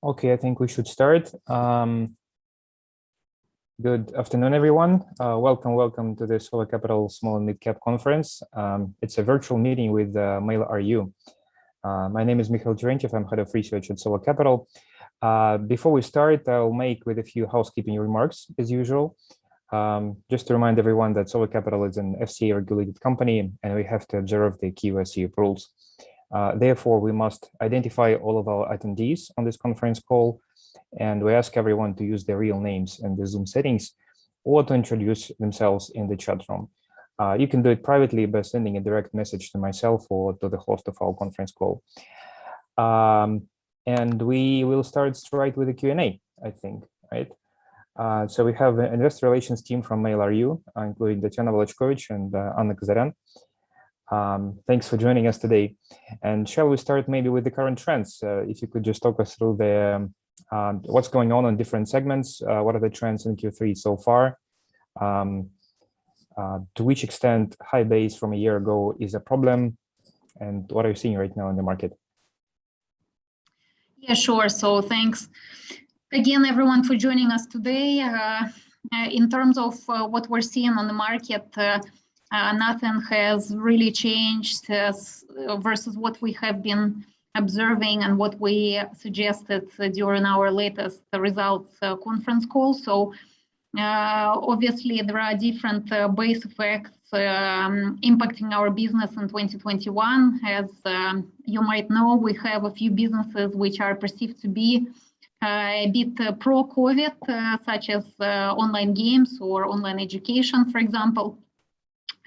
Okay, I think we should start. Good afternoon, everyone. Welcome to the Sova Capital Small and Mid Cap Conference. It's a virtual meeting with Mail.ru. My name is Mikhail Terentiev. I'm head of research at Sova Capital. Before we start, I'll make with a few housekeeping remarks as usual. Just to remind everyone that Sova Capital is an FCA-regulated company, and we have to observe the KYC rules. Therefore, we must identify all of our attendees on this conference call, and we ask everyone to use their real names in the Zoom settings or to introduce themselves in the chat room. You can do it privately by sending a direct message to myself or to the host of our conference call. And we will start straight with the Q&A, I think, right? So we have an investor relations team from Mail.ru, including Tatiana, Volочковich, and Anna, Kazaryan. Thanks for joining us today. And shall we start maybe with the current trends? If you could just talk us through the what's going on different segments, what are the trends in Q3 so far? To which extent high base from a year ago is a problem, and what are you seeing right now in the market? Yeah, sure. So thanks again, everyone, for joining us today. In terms of what we're seeing on the market, nothing has really changed versus what we have been observing and what we suggested during our latest results conference call. So obviously there are different base effects impacting our business in 2021. As you might know, we have a few businesses which are perceived to be a bit pro-COVID, such as online games or online education, for example.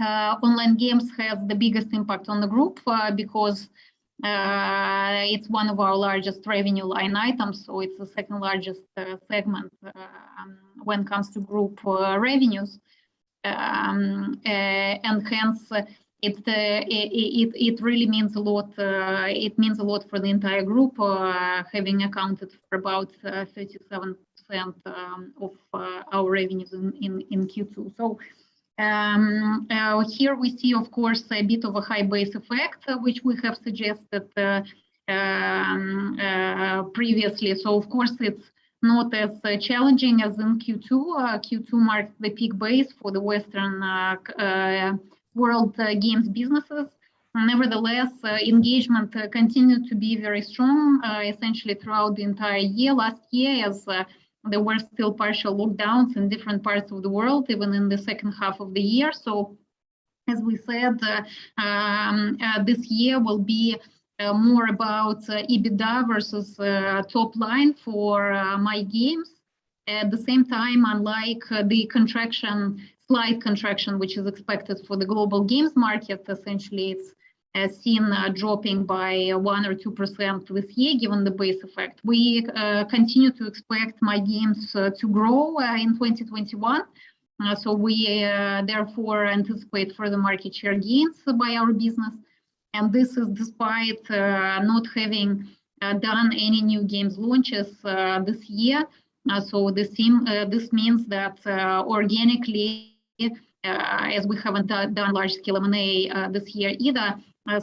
Online games have the biggest impact on the group because it's one of our largest revenue line items, so it's the second largest segment when it comes to group revenues, and hence it really means a lot. It means a lot for the entire group, having accounted for about 37% of our revenues in Q2. So here we see, of course, a bit of a high base effect, which we have suggested previously. So of course, it's not as challenging as in Q2. Q2 marked the peak base for the Western world games businesses. Nevertheless, engagement continued to be very strong, essentially throughout the entire year. Last year, as there were still partial lockdowns in different parts of the world, even in the second half of the year. So, as we said, this year will be more about EBITDA versus top line for my games. At the same time, unlike the slight contraction, which is expected for the global games market, essentially it's seen dropping by 1 or 2% this year, given the base effect. We continue to expect my games to grow in 2021. So we therefore anticipate further market share gains by our business. And this is despite not having done any new games launches this year. So this means that organically, as we haven't done large-scale M&A this year either,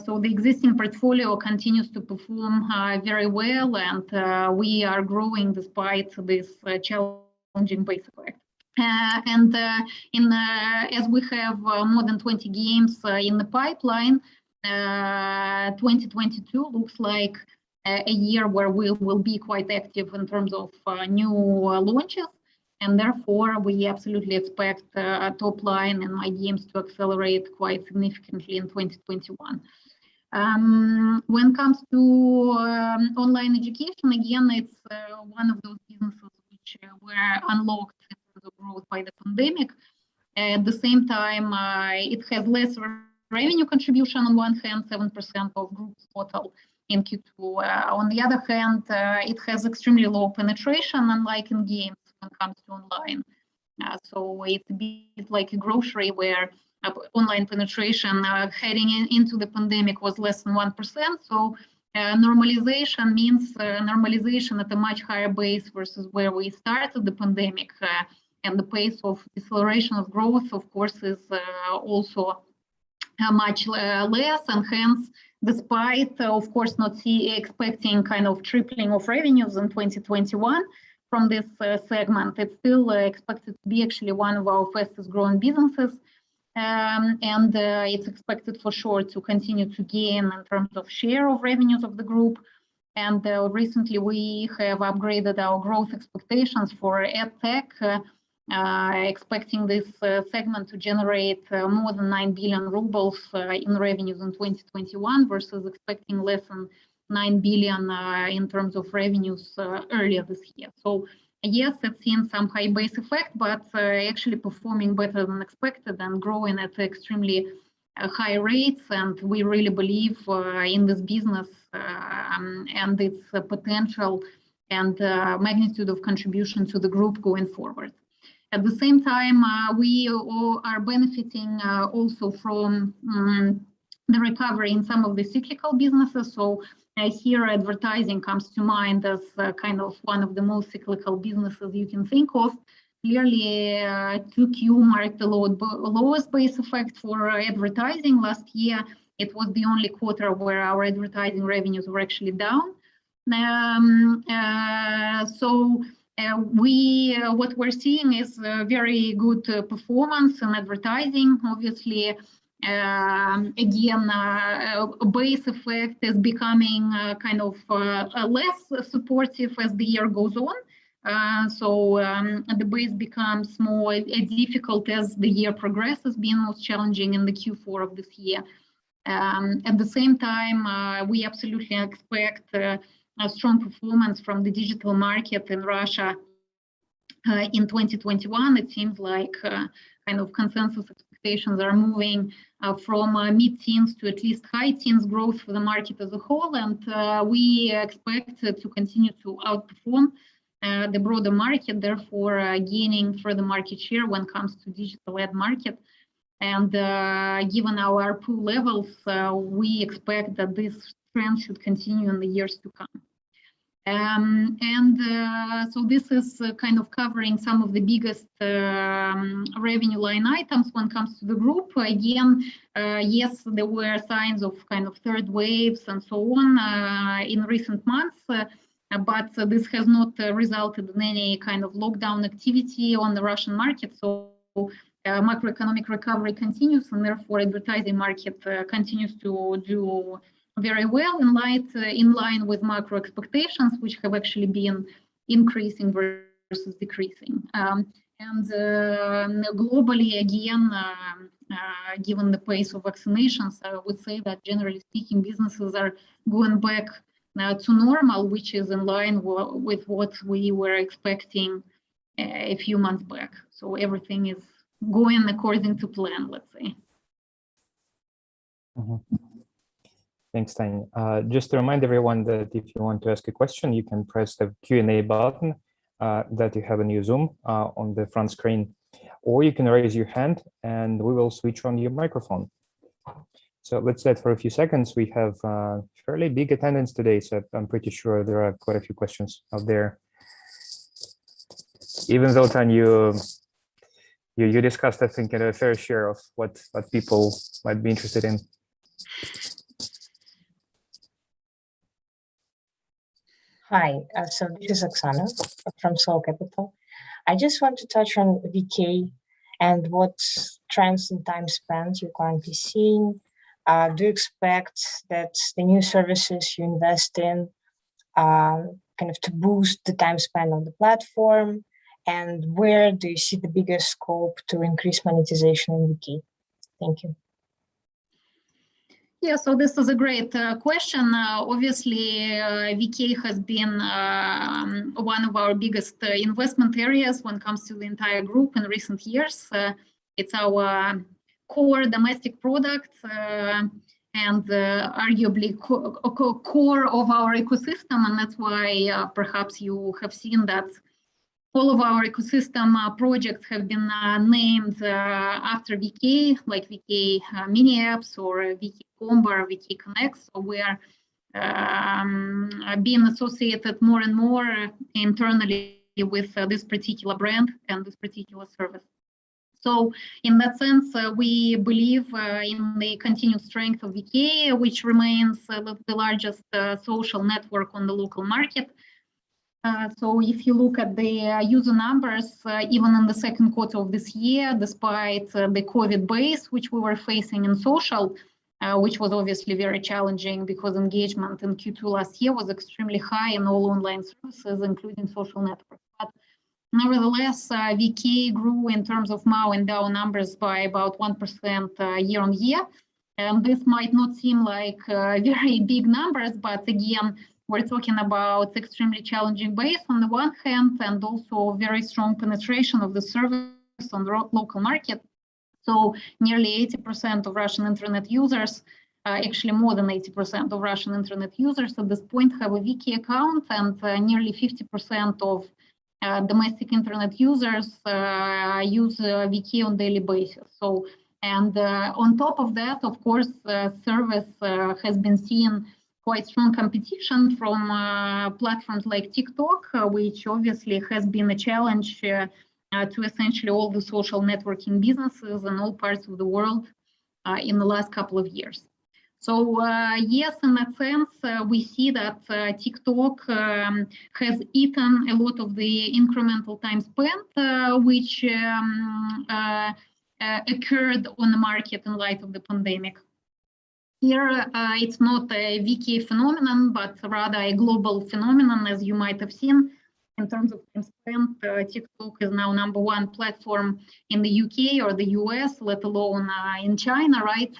so the existing portfolio continues to perform very well, and we are growing despite this challenging base effect. And as we have more than 20 games in the pipeline, 2022 looks like a year where we will be quite active in terms of new launches, and therefore we absolutely expect top line and my games to accelerate quite significantly in 2021. When it comes to online education, again, it's one of those businesses which were unlocked in terms of growth by the pandemic. At the same time, it has less revenue contribution on one hand, 7% of group's total in Q2. On the other hand, it has extremely low penetration, unlike in games when it comes to online. So it's a bit like a grocery where online penetration heading into the pandemic was less than 1%. So normalization means normalization at a much higher base versus where we started the pandemic. And the pace of deceleration of growth, of course, is also much less, and hence, despite, of course, not expecting kind of tripling of revenues in 2021 from this segment, it's still expected to be actually one of our fastest growing businesses. And it's expected for sure to continue to gain in terms of share of revenues of the group. And recently we have upgraded our growth expectations for EdTech, expecting this segment to generate more than 9 billion rubles in revenues in 2021 versus expecting less than 9 billion in terms of revenues earlier this year. So yes, it's seen some high base effect, but actually performing better than expected and growing at extremely high rates. And we really believe in this business and its potential and magnitude of contribution to the group going forward. At the same time, we are benefiting also from the recovery in some of the cyclical businesses. So here advertising comes to mind as kind of one of the most cyclical businesses you can think of. Clearly, 2Q marked the lowest base effect for advertising last year. It was the only quarter where our advertising revenues were actually down. What we're seeing is very good performance in advertising. Obviously, again, base effect is becoming kind of less supportive as the year goes on. The base becomes more difficult as the year progresses, being most challenging in the Q4 of this year. At the same time, we absolutely expect a strong performance from the digital market in Russia in 2021. It seems like kind of consensus expectations are moving from mid-teens to at least high teens growth for the market as a whole, and we expect to continue to outperform the broader market, therefore gaining further market share when it comes to digital ad market. And given our ARPU levels, we expect that this trend should continue in the years to come. So this is kind of covering some of the biggest revenue line items when it comes to the group. Again, yes, there were signs of kind of third waves and so on in recent months, but this has not resulted in any kind of lockdown activity on the Russian market. So macroeconomic recovery continues, and therefore advertising market continues to do very well in line with macro expectations, which have actually been increasing versus decreasing. Globally, again, given the pace of vaccinations, I would say that generally speaking, businesses are going back to normal, which is in line with what we were expecting a few months back. So everything is going according to plan, let's say. Mm-hmm. Thanks, Tanya. Just to remind everyone that if you want to ask a question, you can press the Q&A button that you have in your Zoom on the front screen, or you can raise your hand and we will switch on your microphone. So let's let for a few seconds. We have fairly big attendance today, so I'm pretty sure there are quite a few questions out there. Even though, Tanya, you discussed, I think, a fair share of what people might be interested in. Hi, so this is Oksana from Sova Capital. I just want to touch on VK and what trends in time spent you're currently seeing. Do you expect that the new services you invest in kind of to boost the time spent on the platform? And where do you see the biggest scope to increase monetization in VK? Thank you. Yeah, so this is a great question. Obviously, VK has been one of our biggest investment areas when it comes to the entire group in recent years. It's our core domestic product and arguably core of our ecosystem, and that's why perhaps you have seen that all of our ecosystem projects have been named after VK, like VK mini apps or VK Combo or VK Connect. So we are being associated more and more internally with this particular brand and this particular service. So in that sense, we believe in the continued strength of VK, which remains the largest social network on the local market. So if you look at the user numbers, even in the second quarter of this year, despite the COVID base, which we were facing in social, which was obviously very challenging because engagement in Q2 last year was extremely high in all online services, including social networks. But nevertheless, VK grew in terms of MAU and DAO numbers by about 1% year on year. And this might not seem like very big numbers, but again, we're talking about extremely challenging base on the one hand, and also very strong penetration of the service on the local market. So nearly 80% of Russian internet users, actually more than 80% of Russian internet users at this point have a VK account, and nearly 50% of domestic internet users use VK on daily basis. So, and on top of that, of course, service has been seen quite strong competition from platforms like TikTok, which obviously has been a challenge to essentially all the social networking businesses in all parts of the world in the last couple of years. So yes, in that sense, we see that TikTok has eaten a lot of the incremental time spent, which occurred on the market in light of the pandemic. Here, it's not a VK phenomenon, but rather a global phenomenon, as you might have seen. In terms of time spent, TikTok is now #1 platform in the UK or the US, let alone in China, right?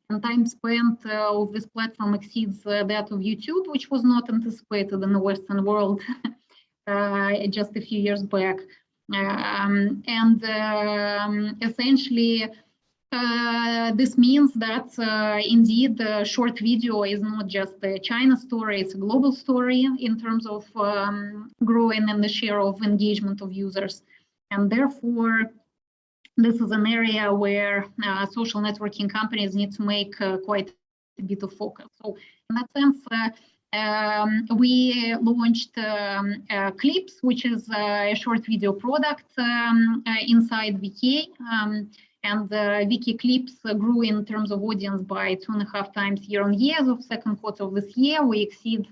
And time spent of this platform exceeds that of YouTube, which was not anticipated in the Western world just a few years back. Essentially, this means that indeed short video is not just a China story, it's a global story in terms of growing in the share of engagement of users. And therefore, this is an area where social networking companies need to make quite a bit of focus. So in that sense, we launched Clips, which is a short video product inside VK. And VK Clips grew in terms of audience by 2.5 times year on year. As of second quarter of this year, we exceed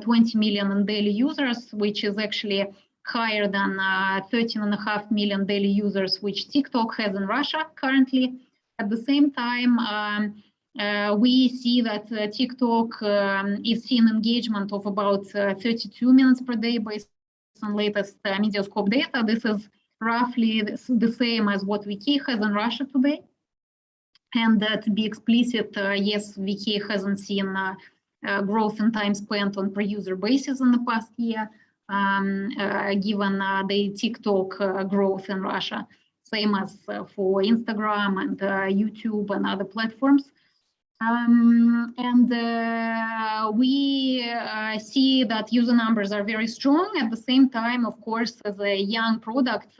20 million in daily users, which is actually higher than 13.5 million daily users, which TikTok has in Russia currently. At the same time, we see that TikTok is seeing engagement of about 32 minutes per day based on latest Mediascope data. This is roughly the same as what VK has in Russia today. And to be explicit, yes, VK hasn't seen growth in time spent on per user basis in the past year, given the TikTok growth in Russia, same as for Instagram and YouTube and other platforms. We see that user numbers are very strong. At the same time, of course, as a young product,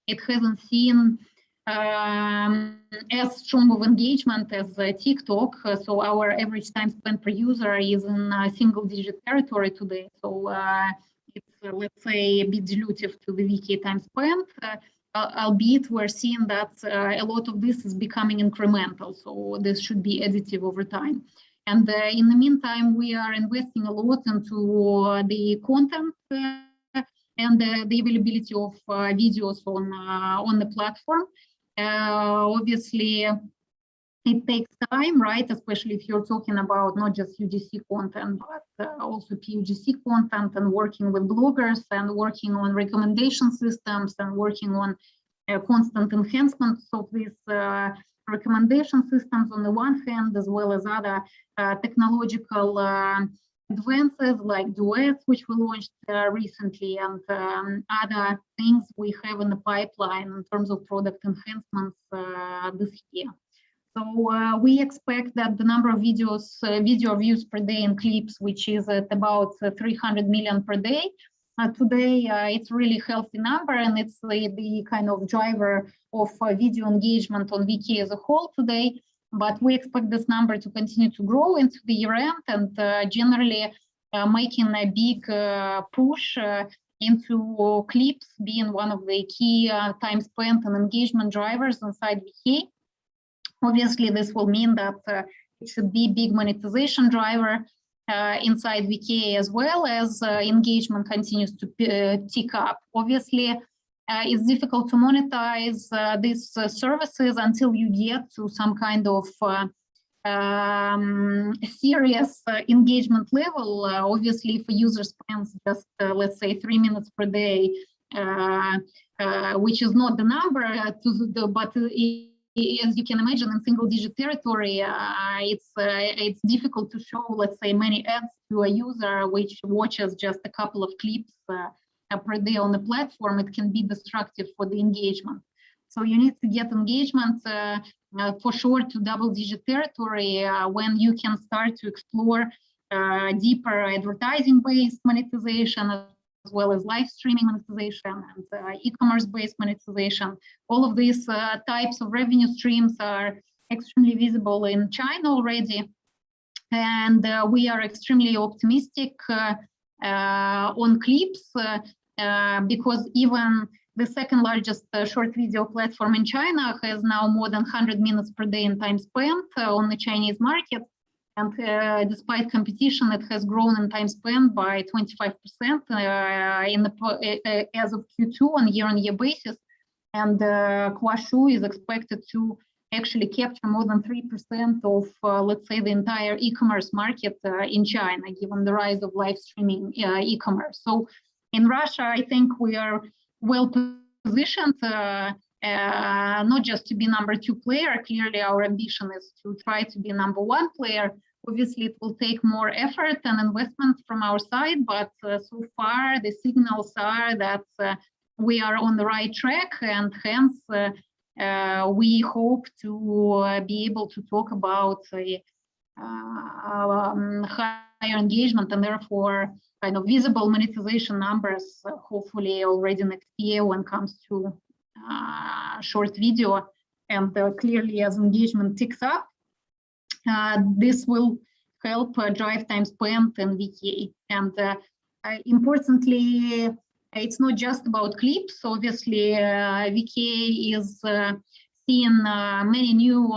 it hasn't seen as strong of engagement as TikTok. So our average time spent per user is in single-digit territory today. So it's, let's say, a bit dilutive to the VK time spent. Albeit we're seeing that a lot of this is becoming incremental, so this should be additive over time. And in the meantime, we are investing a lot into the content and the availability of videos on the platform. Obviously, it takes time, right? Especially if you're talking about not just UGC content, but also PUGC content, and working with bloggers and working on recommendation systems and working on constant enhancements of these recommendation systems on the one hand, as well as other technological advances like Duets, which we launched recently, and other things we have in the pipeline in terms of product enhancements this year. So we expect that the number of video views per day in Clips, which is at about 300 million per day, today it's really healthy number, and it's the kind of driver of video engagement on VK as a whole today. But we expect this number to continue to grow into the year end, and generally making a big push into clips being one of the key time spent and engagement drivers inside VK. Obviously, this will mean that it should be big monetization driver inside VK, as well as engagement continues to tick up. Obviously, it's difficult to monetize these services until you get to some kind of serious engagement level. Obviously, if a user spends just, let's say, 3 minutes per day, which is not the number, but as you can imagine, in single-digit territory, it's difficult to show, let's say, many ads to a user which watches just a couple of clips per day on the platform. It can be destructive for the engagement. So you need to get engagement for sure to double-digit territory when you can start to explore deeper advertising-based monetization, as well as live streaming monetization and e-commerce-based monetization. All of these types of revenue streams are extremely visible in China already. And we are extremely optimistic on clips because even the second largest short video platform in China has now more than 100 minutes per day in time spent on the Chinese market. And despite competition, it has grown in time spent by 25% as of Q2 on year-on-year basis. And Kuashu is expected to actually capture more than 3% of, let's say, the entire e-commerce market in China, given the rise of live streaming e-commerce. So in Russia, I think we are well positioned, not just to be number 2 player. Clearly, our ambition is to try to be number 1 player. Obviously, it will take more effort and investment from our side, but so far the signals are that we are on the right track, and hence we hope to be able to talk about higher engagement and therefore kind of visible monetization numbers, hopefully already next year when it comes to short video. And clearly, as engagement ticks up, this will help drive time spent in VK. And importantly, it's not just about clips. Obviously, VK is seeing many new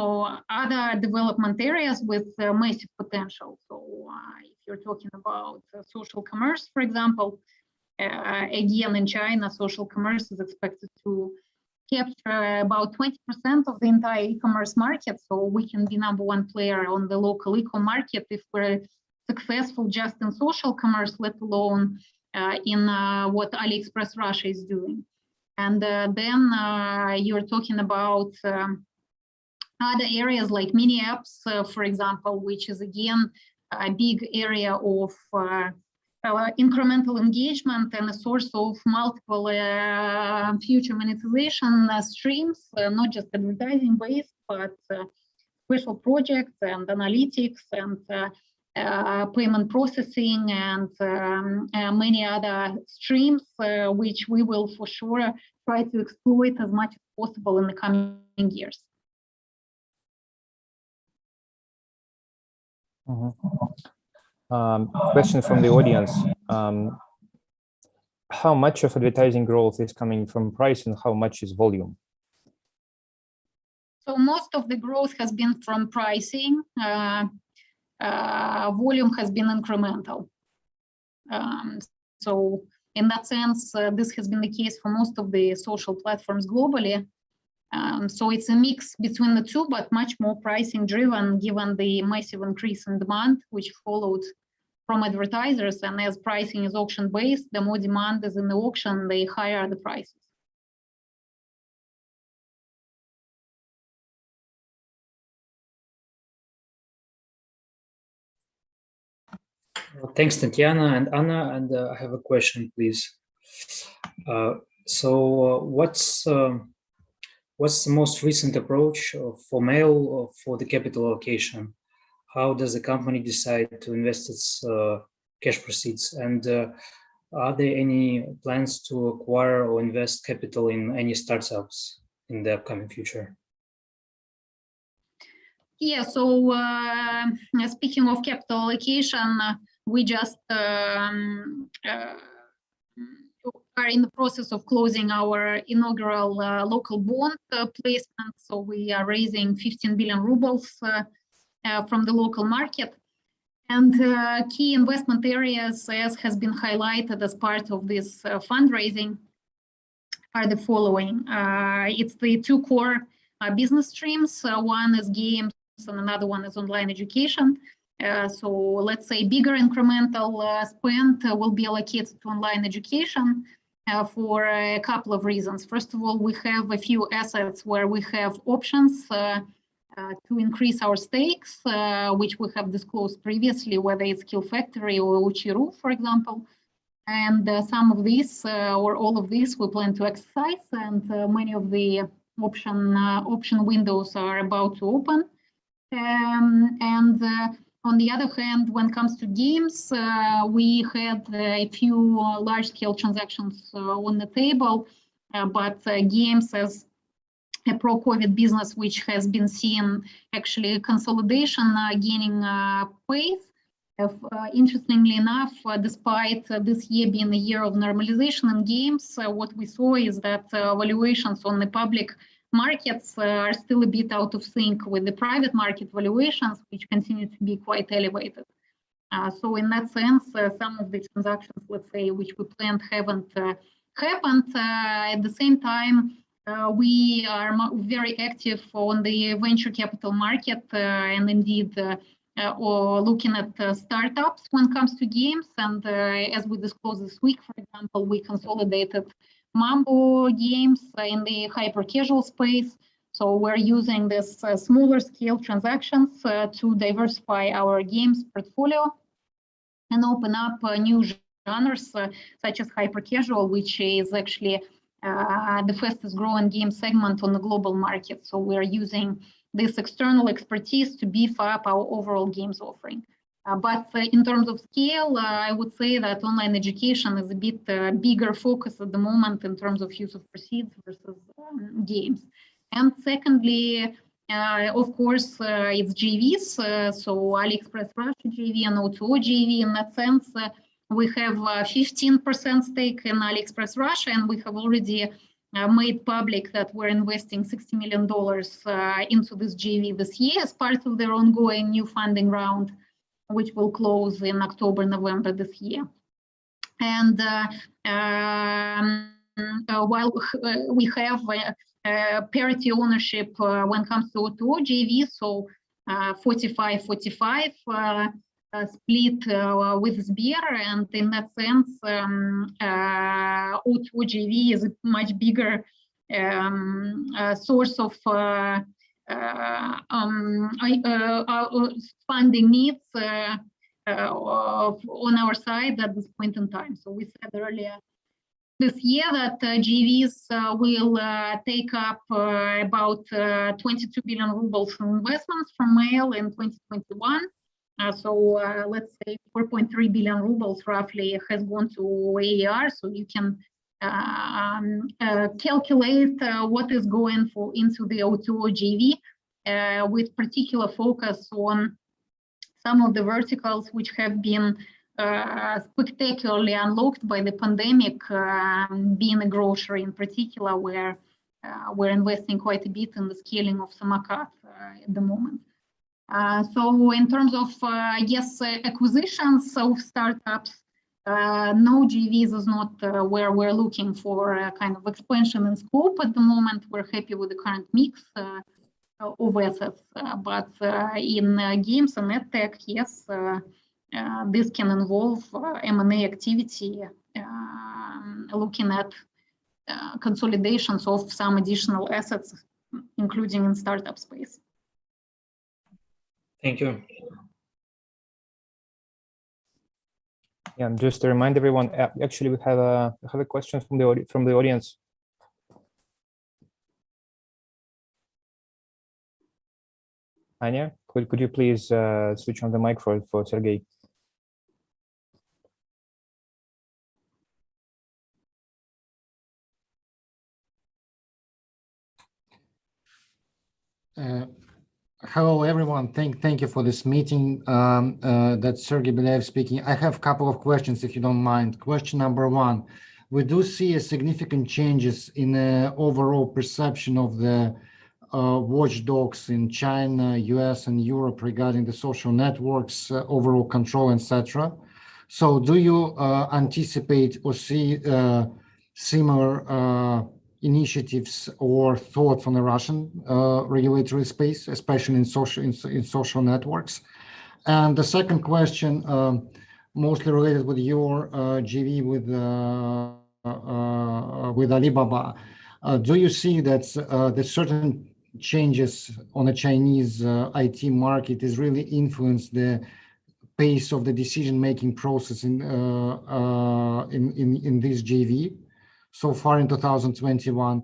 other development areas with massive potential. So if you're talking about social commerce, for example, again, in China, social commerce is expected to capture about 20% of the entire e-commerce market. So we can be number 1 player on the local e-com market if we're successful just in social commerce, let alone in what AliExpress Russia is doing. And then you're talking about other areas like mini apps, for example, which is again a big area of incremental engagement and a source of multiple future monetization streams, not just advertising based, but special projects and analytics and payment processing and many other streams, which we will for sure try to exploit as much as possible in the coming years. Question from the audience. How much of advertising growth is coming from price and how much is volume? So most of the growth has been from pricing. Volume has been incremental. So in that sense, this has been the case for most of the social platforms globally. So it's a mix between the two, but much more pricing driven given the massive increase in demand, which followed from advertisers. And as pricing is auction based, the more demand is in the auction, the higher the prices. Thanks, Tatiana and Anna. And I have a question, please. What's the most recent approach for Mail for the capital allocation? How does the company decide to invest its cash proceeds? And are there any plans to acquire or invest capital in any startups in the upcoming future? Yeah, so speaking of capital allocation, we just are in the process of closing our inaugural local bond placement. So we are raising 15 billion rubles from the local market. And key investment areas, as has been highlighted as part of this fundraising, are the following. It's the two core business streams. One is games and another one is online education. So let's say bigger incremental spend will be allocated to online education for a couple of reasons. First of all, we have a few assets where we have options to increase our stakes, which we have disclosed previously, whether it's Skill Factory or Uchi.ru, for example. And some of these or all of these we plan to exercise, and many of the option windows are about to open. On the other hand, when it comes to games, we had a few large-scale transactions on the table, but games as a pro-COVID business, which has been seen actually consolidation gaining pace. Interestingly enough, despite this year being a year of normalization in games, what we saw is that valuations on the public markets are still a bit out of sync with the private market valuations, which continue to be quite elevated. So in that sense, some of the transactions, let's say, which we planned haven't happened. At the same time, we are very active on the venture capital market and indeed or looking at startups when it comes to games. And as we disclosed this week, for example, we consolidated Mambo games in the hyper casual space. So we're using this smaller scale transactions to diversify our games portfolio and open up new genres such as hyper casual, which is actually the fastest growing game segment on the global market. So we're using this external expertise to beef up our overall games offering. But in terms of scale, I would say that online education is a bit bigger focus at the moment in terms of use of proceeds versus games. And secondly, of course, it's JVs. So AliExpress Russia JV and O2O JV. In that sense, we have 15% stake in AliExpress Russia, and we have already made public that we're investing $60 million into this JV this year as part of their ongoing new funding round, which will close in October, November this year. And while we have parity ownership when it comes to O2O JV, so 45-45 split with Sber, and in that sense, O2O JV is a much bigger source of funding needs on our side at this point in time. So we said earlier this year that JVs will take up about 22 billion rubles in investments from Mail in 2021. So let's say 4.3 billion rubles roughly has gone to AR. So you can calculate what is going into the O2O JV with particular focus on some of the verticals which have been spectacularly unlocked by the pandemic, being a grocery in particular, where we're investing quite a bit in the scaling of Samokat at the moment. So in terms of, acquisitions of startups, no, JVs is not where we're looking for a kind of expansion in scope at the moment. We're happy with the current mix of assets, but in games and edtech, yes, this can involve M&A activity, looking at consolidations of some additional assets, including in startup space. Thank you. Yeah, just to remind everyone, actually we have a question from the audience. Anya, could you please switch on the mic for Sergey? Hello, everyone. Thank you for this meeting. That's Sergey Belayev speaking. I have a couple of questions, if you don't mind. Question number one. we do see a significant changes in the overall perception of the watchdogs in China, US, and Europe regarding the social networks, overall control, etc. So do you anticipate or see similar initiatives or thoughts on the Russian regulatory space, especially in social networks? And the second question, mostly related with your JV with Alibaba, do you see that the certain changes on the Chinese IT market is really influenced the pace of the decision-making process in this JV so far in 2021,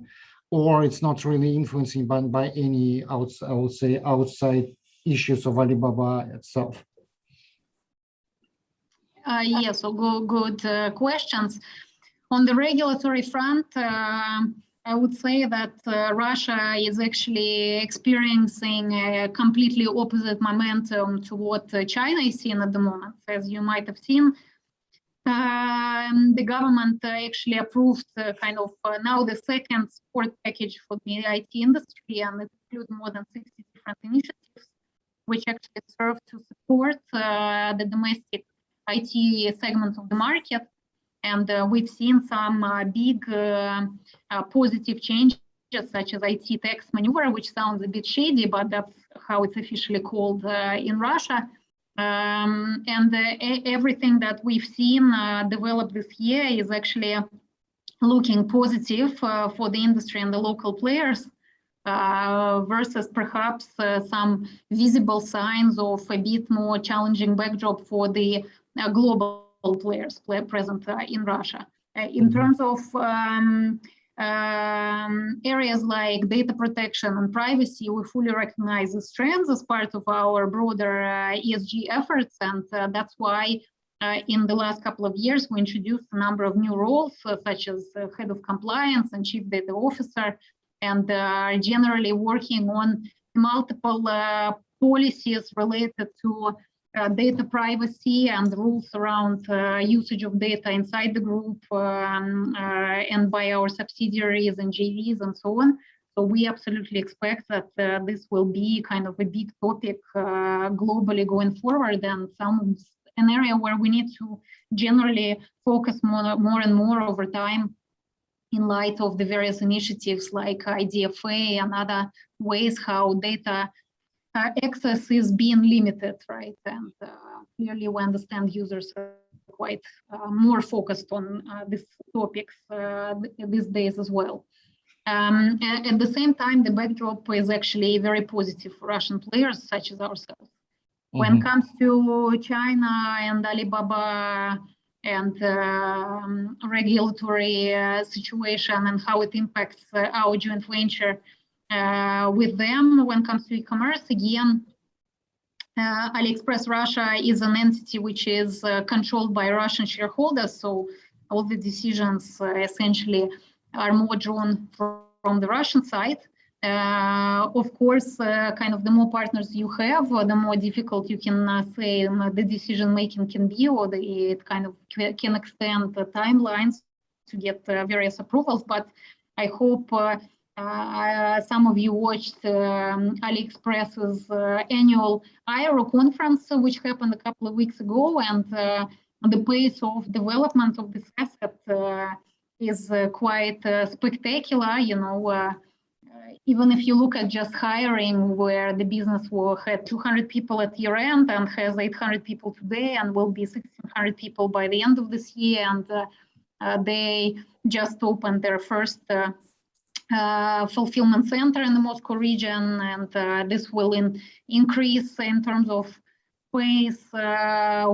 or it's not really influencing by any outside issues of Alibaba itself? Yes, so good questions. On the regulatory front, I would say that Russia is actually experiencing a completely opposite momentum to what China is seeing at the moment. As you might have seen, the government actually approved now the second support package for the IT industry, and it includes more than 60 different initiatives, which actually serve to support the domestic IT segment of the market. And we've seen some big positive changes, such as IT tax maneuver, which sounds a bit shady, but that's how it's officially called in Russia. And everything that we've seen develop this year is actually looking positive for the industry and the local players, versus perhaps some visible signs of a bit more challenging backdrop for the global players present in Russia. In terms of areas like data protection and privacy, we fully recognize these trends as part of our broader ESG efforts, and that's why in the last couple of years we introduced a number of new roles, such as head of compliance and chief data officer, and are generally working on multiple policies related to data privacy and rules around usage of data inside the group and by our subsidiaries and JVs and so on. So we absolutely expect that this will be kind of a big topic globally going forward, and an area where we need to generally focus more and more over time in light of the various initiatives like IDFA and other ways how data access is being limited, right? And clearly we understand users are quite more focused on these topics these days as well. At the same time, the backdrop is actually very positive for Russian players such as ourselves. Mm-hmm. When it comes to China and Alibaba and regulatory situation and how it impacts our joint venture with them, when it comes to e-commerce, again, AliExpress Russia is an entity which is controlled by Russian shareholders, so all the decisions essentially are more drawn from the Russian side. Of course, kind of the more partners you have, the more difficult you can say the decision making can be, or it kind of can extend the timelines to get various approvals. But I hope some of you watched AliExpress's annual IR conference, which happened a couple of weeks ago, and the pace of development of this asset is quite spectacular. You know, even if you look at just hiring, where the business had 200 people at year end and has 800 people today and will be 1,600 people by the end of this year, and they just opened their first fulfillment center in the Moscow region, and this will increase in terms of space,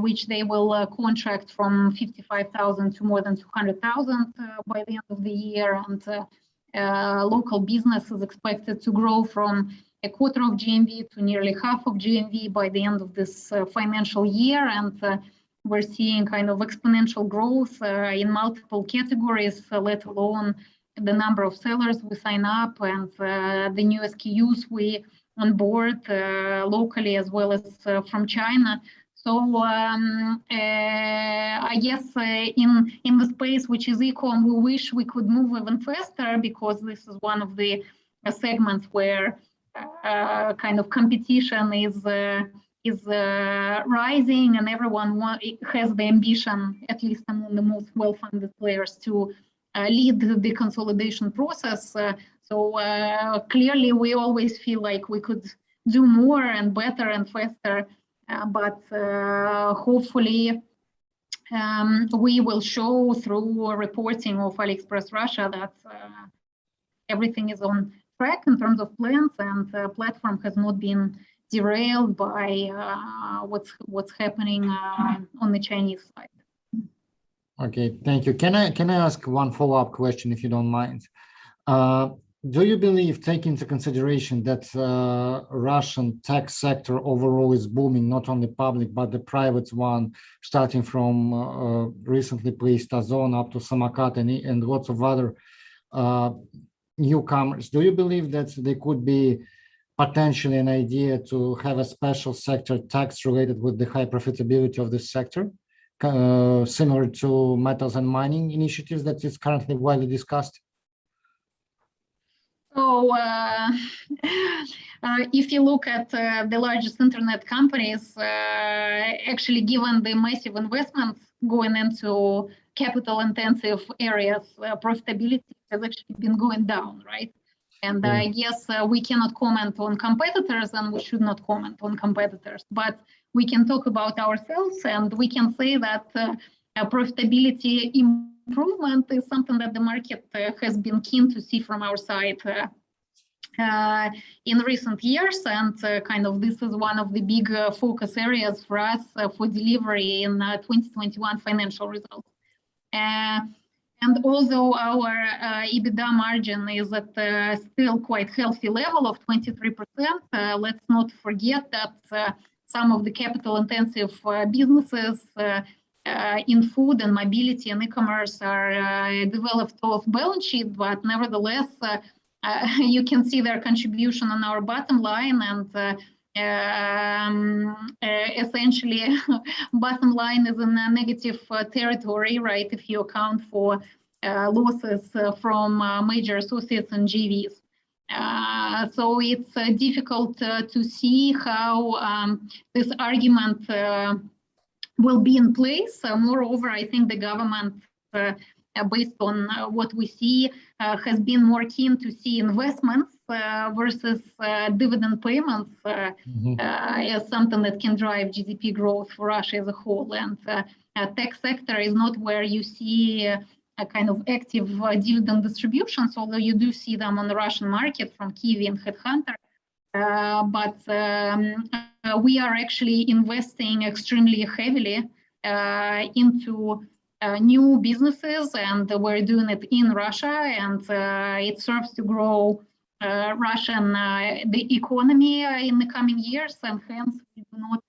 which they will contract from 55,000 to more than 200,000 by the end of the year, and local business is expected to grow from a quarter of GMV to nearly half of GMV by the end of this financial year, and we're seeing kind of exponential growth in multiple categories, let alone the number of sellers we sign up and the new SKUs we onboard locally as well as from China. So I guess in the space which is e-com, we wish we could move even faster, because this is one of the segments where kind of competition is rising, and everyone has the ambition, at least among the most well-funded players, to lead the consolidation process. So clearly, we always feel like we could do more and better and faster, but hopefully we will show through reporting of AliExpress Russia that everything is on track in terms of plans, and the platform has not been derailed by what's happening on the Chinese side. Okay, thank you. Can I ask one follow-up question, if you don't mind? Do you believe, taking into consideration that Russian tech sector overall is booming, not only public but the private one, starting from recently placed Ozon up to Samokat and lots of other newcomers? Do you believe that there could be potentially an idea to have a special sector tax related with the high profitability of this sector, similar to metals and mining initiatives that is currently widely discussed? So if you look at the largest internet companies, actually, given the massive investments going into capital-intensive areas, profitability has actually been going down, right? And I guess we cannot comment on competitors, and we should not comment on competitors, but we can talk about ourselves, and we can say that profitability improvement is something that the market has been keen to see from our side in recent years, and kind of this is one of the big focus areas for us for delivery in 2021 financial results. And although our EBITDA margin is at still quite healthy level of 23%, let's not forget that some of the capital-intensive businesses in food and mobility and e-commerce are developed off balance sheet, but nevertheless, you can see their contribution on our bottom line, and essentially bottom line is in a negative territory, right, if you account for losses from major associates and JVs. So it's difficult to see how this argument will be in place. Moreover, I think the government, based on what we see, has been more keen to see investments versus dividend payments as something that can drive GDP growth for Russia as a whole. And tech sector is not where you see a kind of active dividend distributions, although you do see them on the Russian market from Kiwi and Headhunter. But we are actually investing extremely heavily into new businesses, and we're doing it in Russia, and it serves to grow Russian the economy in the coming years, and hence we do not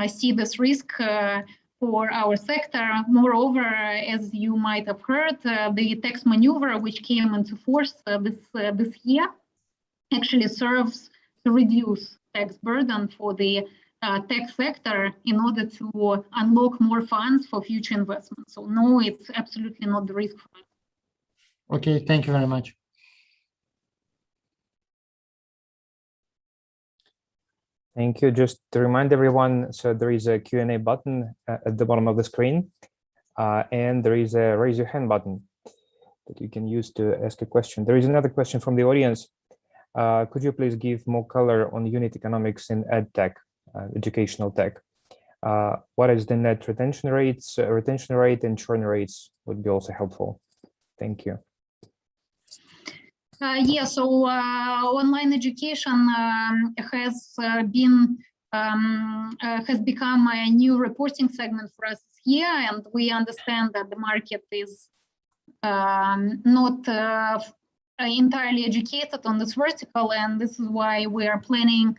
see this risk for our sector. Moreover, as you might have heard, the tax maneuver which came into force this year actually serves to reduce tax burden for the tech sector in order to unlock more funds for future investments. So no, it's absolutely not the risk for us. Okay, thank you very much. Thank you. Just to remind everyone, so there is a Q&A button at the bottom of the screen, and there is a raise your hand button that you can use to ask a question. There is another question from the audience. Could you please give more color on unit economics in ed tech, educational tech? What is the net retention rate and churn rates would be also helpful. Thank you. Yeah, so online education has become a new reporting segment for us here, and we understand that the market is not entirely educated on this vertical, and this is why we are planning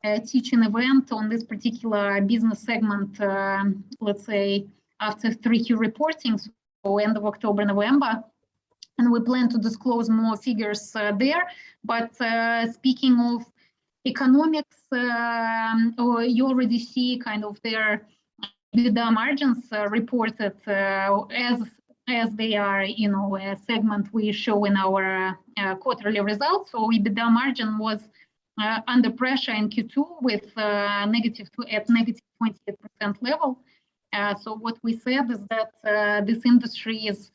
a teaching event on this particular business segment, let's say after 3Q reporting, so end of October, November. And we plan to disclose more figures there. But speaking of economics, you already see kind of their EBITDA margins reported as they are, a segment we show in our quarterly results. So EBITDA margin was under pressure in Q2 with negative 28% level. So what we said is that this industry is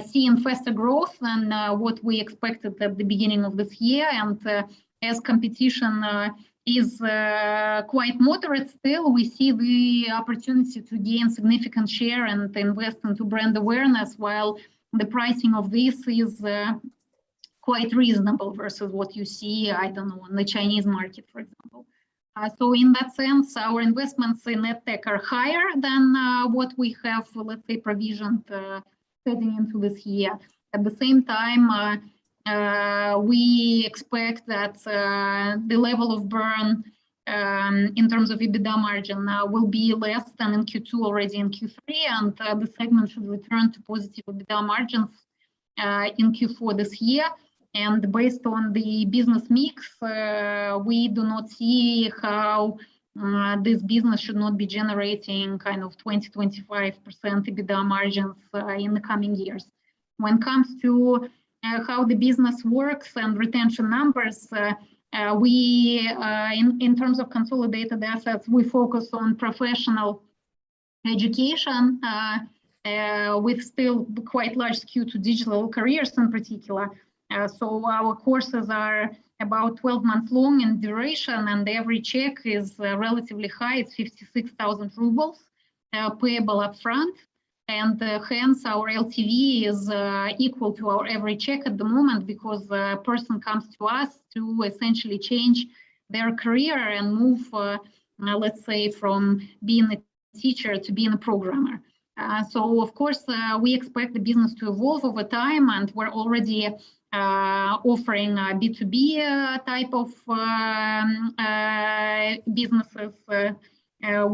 seeing faster growth than what we expected at the beginning of this year, and as competition is quite moderate still, we see the opportunity to gain significant share and invest into brand awareness, while the pricing of this is quite reasonable versus what you see, I don't know, in the Chinese market, for example. So in that sense, our investments in EdTech are higher than what we have, let's say, provisioned heading into this year. At the same time, we expect that the level of burn in terms of EBITDA margin will be less than in Q2 already in Q3, and the segment should return to positive EBITDA margins in Q4 this year. And based on the business mix, we do not see how this business should not be generating kind of 20-25% EBITDA margins in the coming years. When it comes to how the business works and retention numbers, we, in terms of consolidated assets, we focus on professional education with still quite large skew to digital careers in particular. So our courses are about 12 months long in duration, and the average check is relatively high. It's 56,000 rubles payable upfront, and hence our LTV is equal to our average check at the moment, because a person comes to us to essentially change their career and move, let's say, from being a teacher to being a programmer. So of course, we expect the business to evolve over time, and we're already offering B2B type of businesses,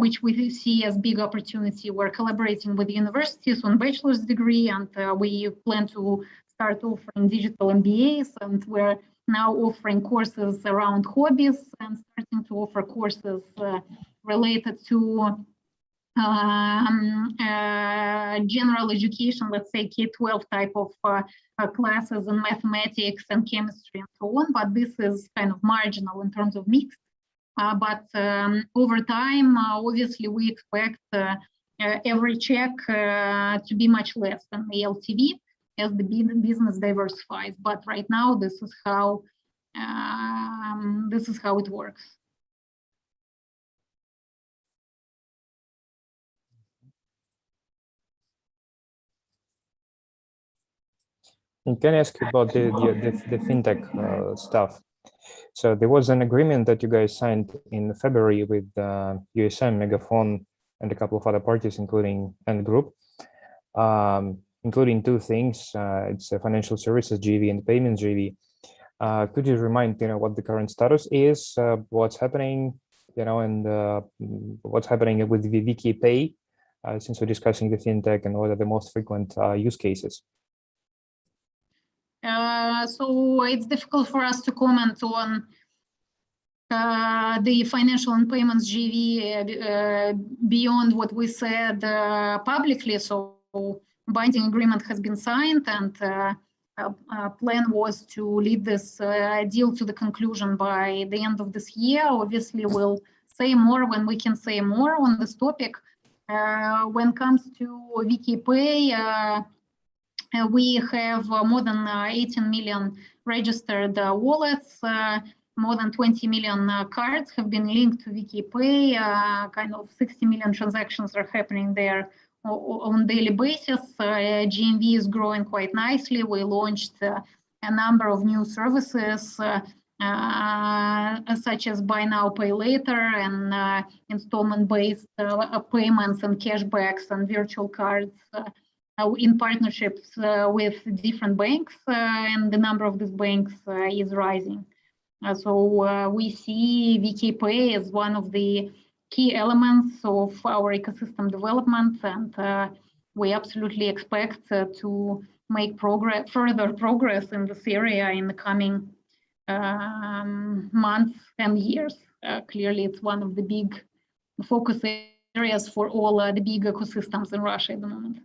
which we see as big opportunity. We're collaborating with universities on bachelor's degree, and we plan to start offering digital MBAs, and we're now offering courses around hobbies and starting to offer courses related to general education, let's say K-12 type of classes in mathematics and chemistry and so on, but this is kind of marginal in terms of mix. But over time, obviously, we expect every check to be much less than the LTV as the business diversifies. But right now, this is how it works. And can I ask you about the fintech stuff? So there was an agreement that you guys signed in February with USM, Megaphone, and a couple of other parties, including Ant Group, including two things. It's a financial services JV and payments JV. Could you remind what the current status is, what's happening, and what's happening with the VK Pay, since we're discussing the fintech, and what are the most frequent use cases? So it's difficult for us to comment on the financial and payments JV beyond what we said publicly. So binding agreement has been signed, and plan was to lead this deal to the conclusion by the end of this year. Obviously, we'll say more when we can say more on this topic. When it comes to VK Pay, we have more than 18 million registered wallets, more than 20 million cards have been linked to VK Pay, kind of 60 million transactions are happening there on daily basis. GMV is growing quite nicely. We launched a number of new services, such as buy now, pay later, and installment-based payments and cashbacks and virtual cards, in partnerships with different banks, and the number of these banks is rising. So we see VK Pay as one of the key elements of our ecosystem development, and we absolutely expect to make further progress in this area in the coming months and years. Clearly, it's one of the big focus areas for all the big ecosystems in Russia at the moment.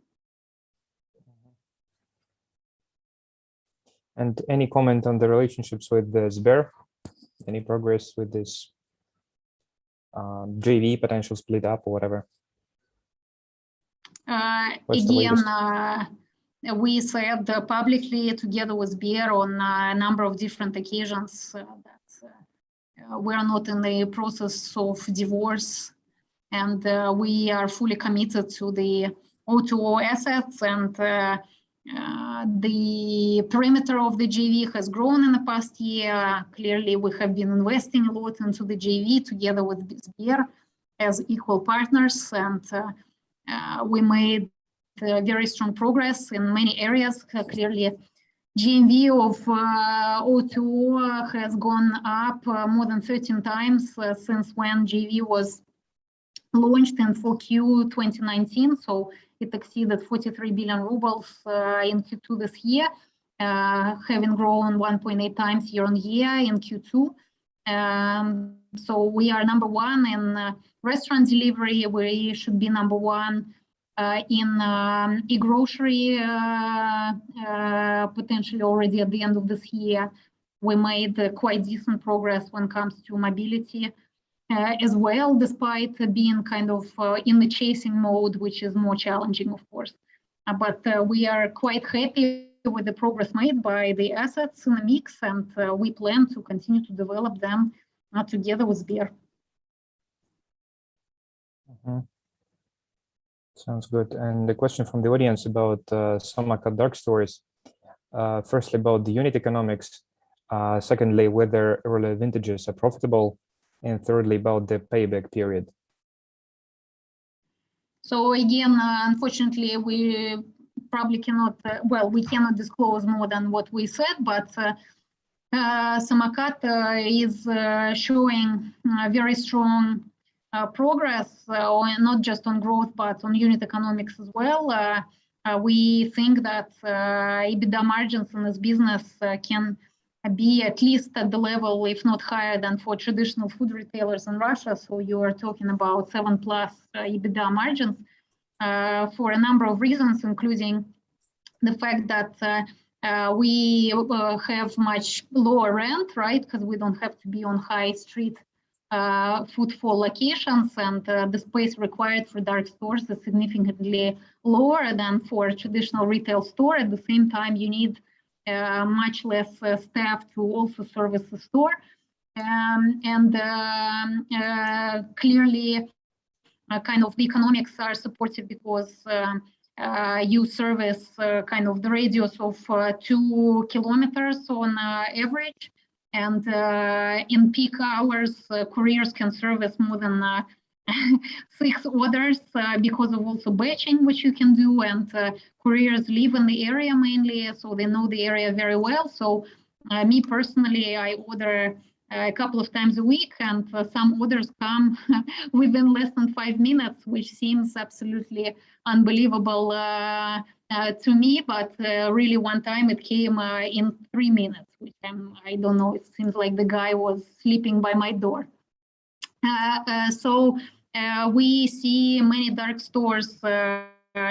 And any comment on the relationships with the Sber? Any progress with this JV potential split up or whatever? We said publicly together with Sber on a number of different occasions that we are not in the process of divorce, and we are fully committed to the O2O assets, and the perimeter of the JV has grown in the past year. Clearly, we have been investing a lot into the JV together with Sber as equal partners, and we made very strong progress in many areas. Clearly, GMV of O2O has gone up more than 13 times since when JV was launched in 4Q 2019. So it exceeded 43 billion rubles in Q2 this year, having grown 1.8 times year on year in Q2. So we are number one in restaurant delivery. We should be number one in e-grocery, potentially already at the end of this year. We made quite decent progress when it comes to mobility as well, despite being kind of in the chasing mode, which is more challenging, of course. But we are quite happy with the progress made by the assets in the mix, and we plan to continue to develop them together with Sber. Sounds good. And the question from the audience about Samokat dark stores. Firstly, about the unit economics. Secondly, whether earlier vintages are profitable. And thirdly, about the payback period. So again, unfortunately, we probably cannot, we cannot disclose more than what we said, but Samokat is showing very strong progress, not just on growth, but on unit economics as well. We think that EBITDA margins in this business can be at least at the level, if not higher than for traditional food retailers in Russia. So you are talking about 7+ EBITDA margins for a number of reasons, including the fact that we have much lower rent, right? Because we don't have to be on high street footfall locations, and the space required for dark stores is significantly lower than for a traditional retail store. At the same time, you need much less staff to also service the store. Clearly, kind of the economics are supportive because you service kind of the radius of 2 kilometers on average. And in peak hours, couriers can service more than 6 orders because of also batching, which you can do. And couriers live in the area mainly, so they know the area very well. So me personally, I order a couple of times a week, and some orders come within less than 5 minutes, which seems absolutely unbelievable to me. But really, one time it came in 3 minutes, which I don't know, it seems like the guy was sleeping by my door. So we see many dark stores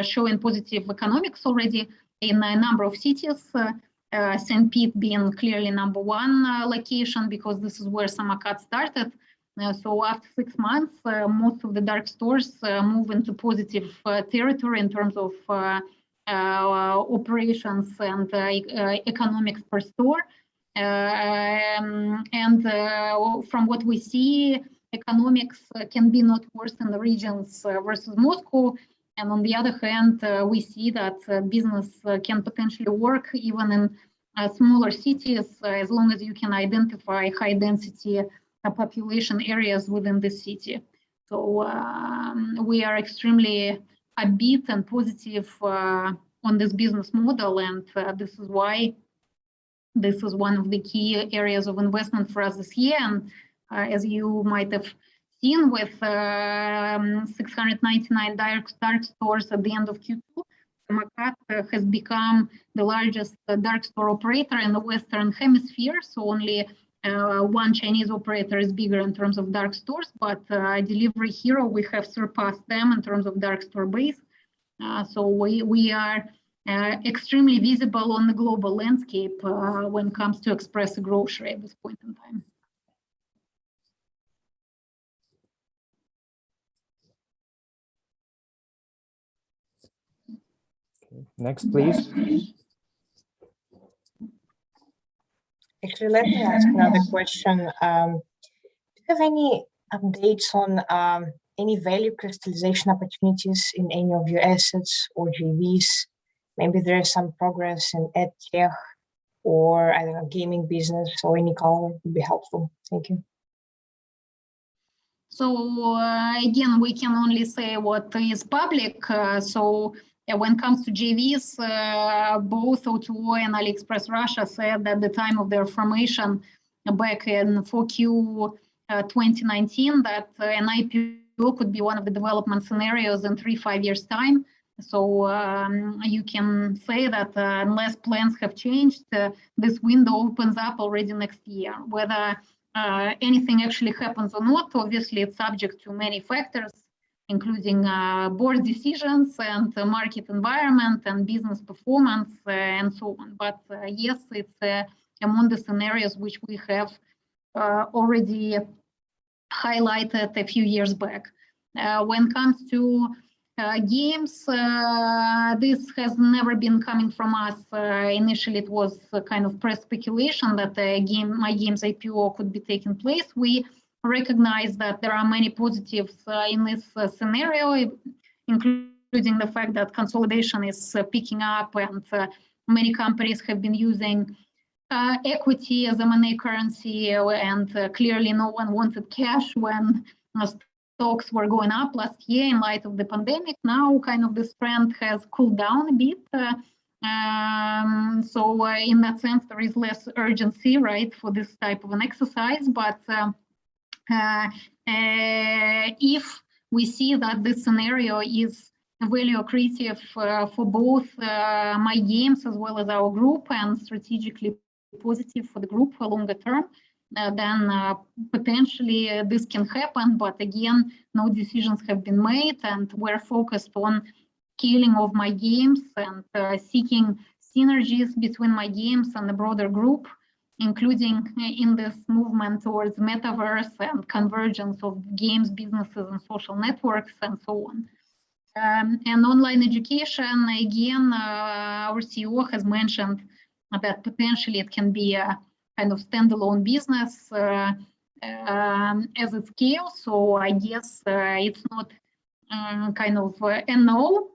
showing positive economics already in a number of cities. St. Pete being clearly number one location, because this is where Samokat started. So after 6 months, most of the dark stores move into positive territory in terms of operations and economics per store. From what we see, economics can be not worse in the regions versus Moscow. And on the other hand, we see that business can potentially work even in smaller cities, as long as you can identify high density population areas within the city. So we are extremely upbeat and positive on this business model, and this is why this is one of the key areas of investment for us this year. And as you might have seen, with 699 dark stores at the end of Q2, Samokat has become the largest dark store operator in the Western Hemisphere. So only one Chinese operator is bigger in terms of dark stores, but Delivery Hero, we have surpassed them in terms of dark store base. So we are extremely visible on the global landscape when it comes to express grocery at this point in time. Next, please. Actually, let me ask another question. Do you have any updates on any value crystallization opportunities in any of your assets or JVs? Maybe there is some progress in ed tech or, I don't know, gaming business, or any color would be helpful. Thank you. So again, we can only say what is public. So when it comes to JVs, both O2O and AliExpress Russia said at the time of their formation back in 4Q 2019 that an IPO could be one of the development scenarios in 3-5 years' time. So you can say that unless plans have changed, this window opens up already next year. Whether anything actually happens or not, obviously it's subject to many factors, including board decisions and market environment and business performance and so on. But yes, it's among the scenarios which we have already highlighted a few years back. When it comes to games, this has never been coming from us. Initially, it was a kind of press speculation that My Games IPO could be taking place. We recognize that there are many positives in this scenario, including the fact that consolidation is picking up and many companies have been using equity as M&A currency, and clearly no one wanted cash when stocks were going up last year in light of the pandemic. Now kind of this trend has cooled down a bit. So in that sense, there is less urgency, right, for this type of an exercise. But if we see that this scenario is value accretive for both My Games as well as our group and strategically positive for the group for longer term, then potentially this can happen. But again, no decisions have been made, and we're focused on scaling of My Games and seeking synergies between My Games and the broader group, including in this movement towards metaverse and convergence of games, businesses, and social networks, and so on. And online education, again, our CEO has mentioned that potentially it can be a kind of standalone business as it scales. So I guess it's not kind of a no,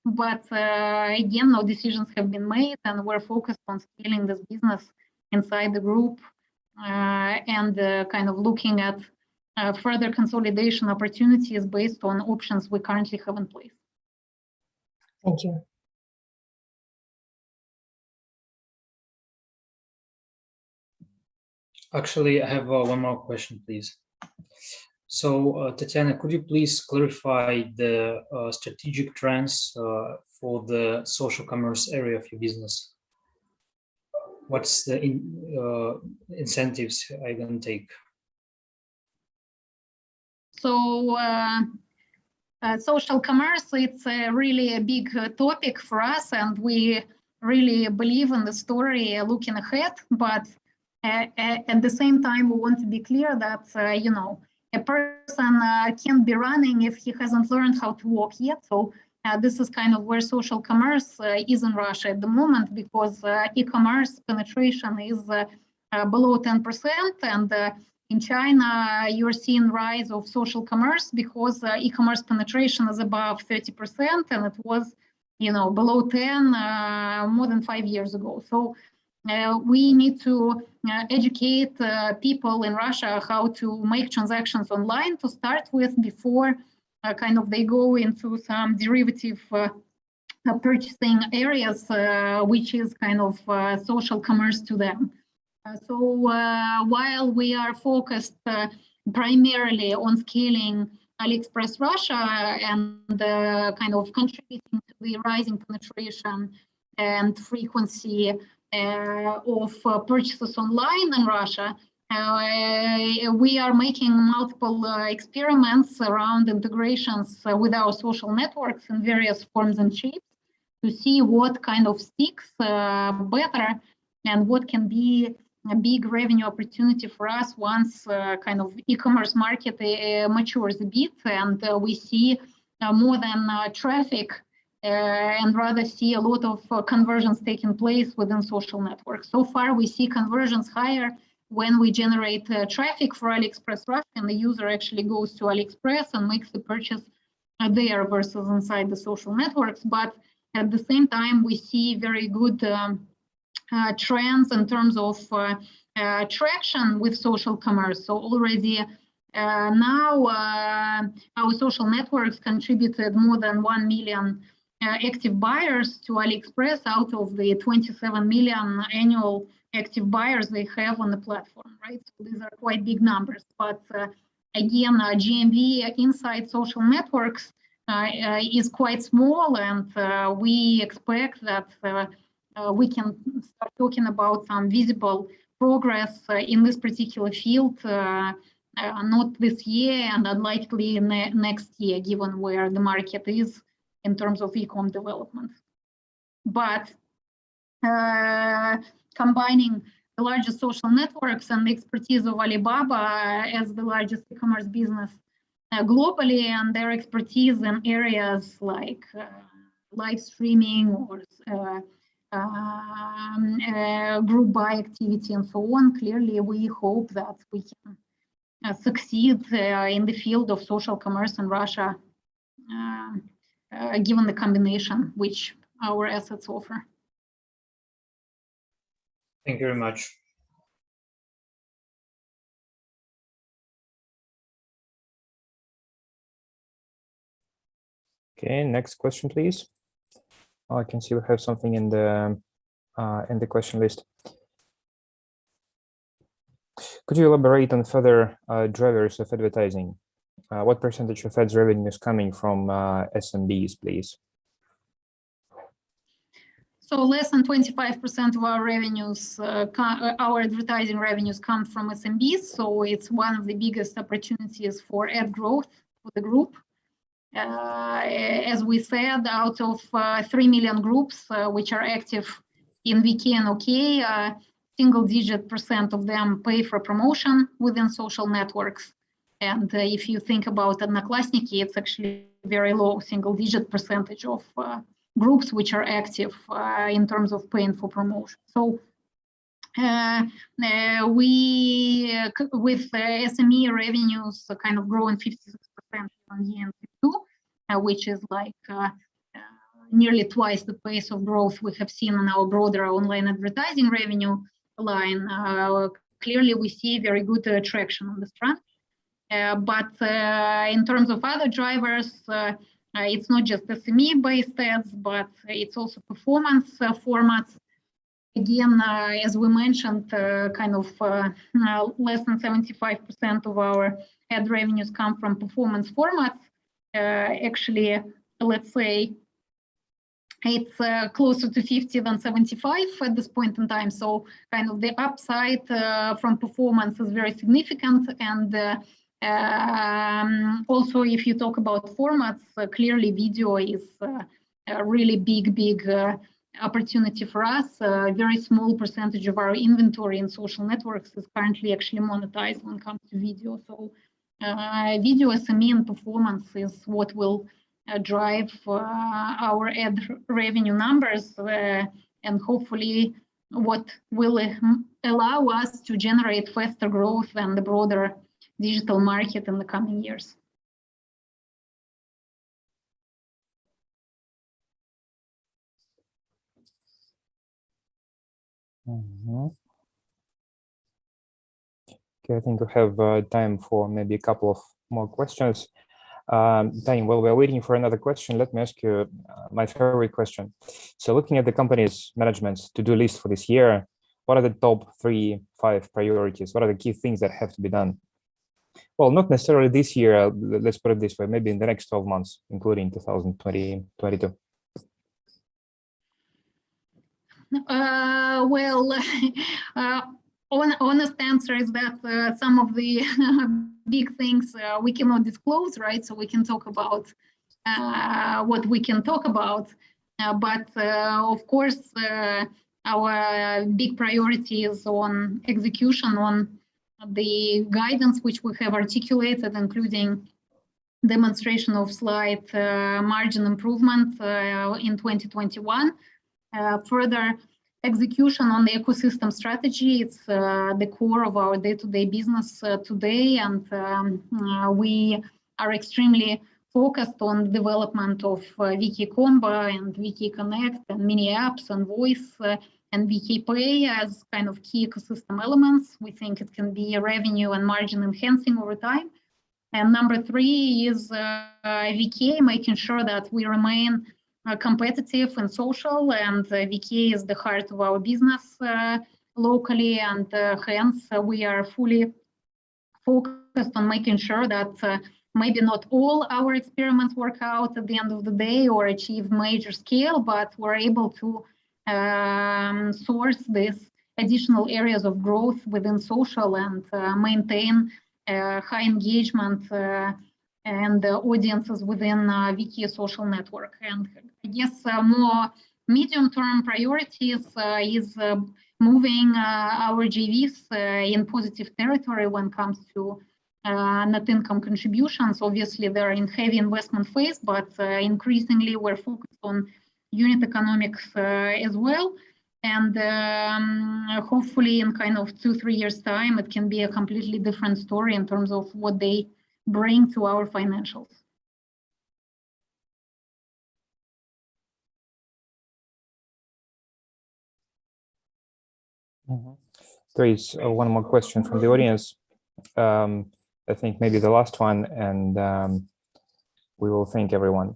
but again, no decisions have been made, and we're focused on scaling this business inside the group and kind of looking at further consolidation opportunities based on options we currently have in place. Thank you. Actually, I have one more question, please. So, Tatiana, could you please clarify the strategic trends for the social commerce area of your business? What's the incentives are you going to take? So, social commerce, it's really a big topic for us, and we really believe in the story looking ahead. But at the same time, we want to be clear that, you know, a person can't be running if he hasn't learned how to walk yet. So this is kind of where social commerce is in Russia at the moment, because e-commerce penetration is below 10%. And in China, you're seeing rise of social commerce because e-commerce penetration is above 30%, and it was, you know, below 10 more than 5 years ago. So we need to educate people in Russia how to make transactions online to start with before kind of they go into some derivative purchasing areas, which is kind of social commerce to them. So while we are focused primarily on scaling AliExpress Russia and kind of contributing to the rising penetration and frequency purchases online in Russia, we are making multiple experiments around integrations with our social networks in various forms and shapes to see what kind of sticks better and what can be a big revenue opportunity for us once kind of e-commerce market matures a bit and we see more than traffic and rather see a lot of conversions taking place within social networks. So far, we see conversions higher when we generate traffic for AliExpress Russia and the user actually goes to AliExpress and makes the purchase there versus inside the social networks. But at the same time, we see very good trends in terms of traction with social commerce. So already now our social networks contributed more than 1 million active buyers to AliExpress out of the 27 million annual active buyers they have on the platform, right? So these are quite big numbers. But again, GMV inside social networks is quite small, and we expect that we can start talking about some visible progress in this particular field, not this year and unlikely next year, given where the market is in terms of e-com development. But combining the largest social networks and the expertise of Alibaba as the largest e-commerce business globally, and their expertise in areas like live streaming or group buy activity and so on, clearly we hope that we can succeed in the field of social commerce in Russia, given the combination which our assets offer. Thank you very much. Okay, next question, please. Oh, I can see we have something in the question list. Could you elaborate on further drivers of advertising? What percentage of ads revenue is coming from SMBs, please? So less than 25% of our revenues, our advertising revenues come from SMBs. So it's one of the biggest opportunities for ad growth for the group. As we said, out of 3 million groups which are active in VK and OK, single-digit % of them pay for promotion within social networks. And if you think about Odnoklassniki, it's actually very low single-digit % of groups which are active in terms of paying for promotion. So we, with SME revenues kind of growing 56% on year in Q2, which is like nearly twice the pace of growth we have seen in our broader online advertising revenue line. Clearly, we see very good traction on this front. But in terms of other drivers, it's not just SME-based ads, but it's also performance formats. Again, as we mentioned, kind of less than 75% of our ad revenues come from performance formats. Actually, let's say it's closer to 50 than 75 at this point in time. So kind of the upside from performance is very significant. And also, if you talk about formats, clearly video is a really big opportunity for us. A very small percentage of our inventory in social networks is currently actually monetized when it comes to video. So video SME and performance is what will drive our ad revenue numbers and hopefully what will allow us to generate faster growth than the broader digital market in the coming years. Okay, I think we have time for maybe a couple of more questions. Tatiana, while we're waiting for another question, let me ask you my favorite question. So looking at the company's management's to-do list for this year, what are the top 3-5 priorities? What are the key things that have to be done? Well, not necessarily this year, let's put it this way, maybe in the next 12 months, including 2022. Well, honest answer is that some of the big things we cannot disclose, right? So we can talk about what we can talk about, but of course, our big priority is on execution, on the guidance which we have articulated, including demonstration of slight margin improvement in 2021. Further execution on the ecosystem strategy, it's the core of our day-to-day business today, and we are extremely focused on development of VK Combo and VK Connect and mini apps and voice and VK Pay as kind of key ecosystem elements. We think it can be revenue and margin enhancing over time. And number 3 is VK, making sure that we remain competitive in social, and VK is the heart of our business locally, and hence we are fully focused on making sure that maybe not all our experiments work out at the end of the day or achieve major scale, but we're able to source these additional areas of growth within social and maintain high engagement and audiences within VK social network. And I guess more medium-term priorities is moving our JVs in positive territory when it comes to net income contributions. Obviously, they're in heavy investment phase, but increasingly we're focused on unit economics as well. And hopefully in kind of 2-3 years time, it can be a completely different story in terms of what they bring to our financials. There is one more question from the audience. I think maybe the last one, and we will thank everyone.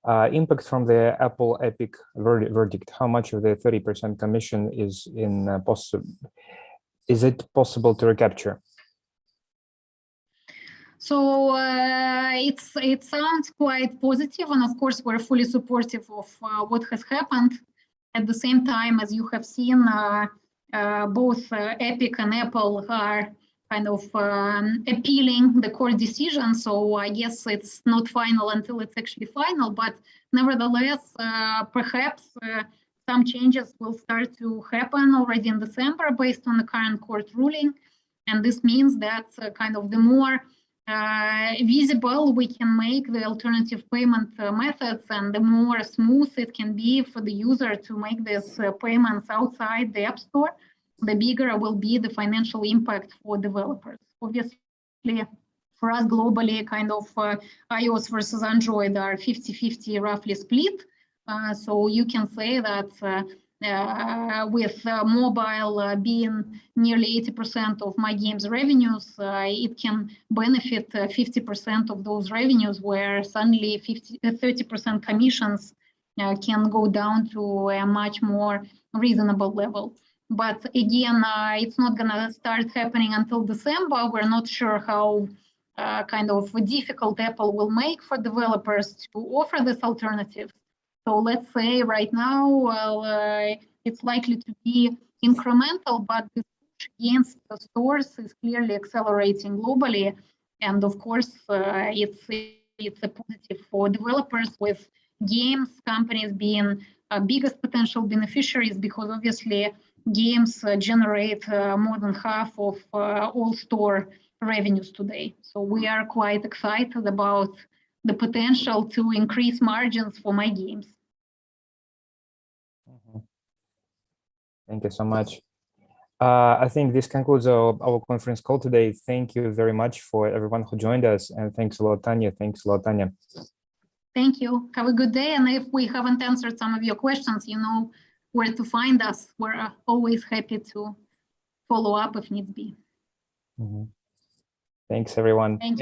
Impact from the Apple Epic verdict. How much of the 30% commission is is it possible to recapture? So it sounds quite positive, and of course we're fully supportive of what has happened. At the same time, as you have seen, both Epic and Apple are kind of appealing the court decision. So I guess it's not final until it's actually final, but nevertheless, perhaps some changes will start to happen already in December based on the current court ruling. And this means that kind of the more visible we can make the alternative payment methods, and the more smooth it can be for the user to make these payments outside the App Store, the bigger will be the financial impact for developers. Obviously, for us globally, kind of iOS versus Android are 50-50 roughly split. So you can say that with mobile being nearly 80% of my game's revenues, it can benefit 50% of those revenues, where suddenly 30% commissions can go down to a much more reasonable level. But again, it's not going to start happening until December. We're not sure how kind of difficult Apple will make for developers to offer this alternative. So let's say right now, well, it's likely to be incremental, but the push against the stores is clearly accelerating globally. And of course, it's a positive for developers, with games companies being biggest potential beneficiaries, because obviously games generate more than half of all store revenues today. So we are quite excited about the potential to increase margins for my games. Thank you so much. I think this concludes our conference call today. Thank you very much for everyone who joined us, and thanks a lot, Tanya. Thanks a lot, Tanya. Thank you. Have a good day. And if we haven't answered some of your questions, you know where to find us. We're always happy to follow up if needs be. Thanks, everyone. Thank you.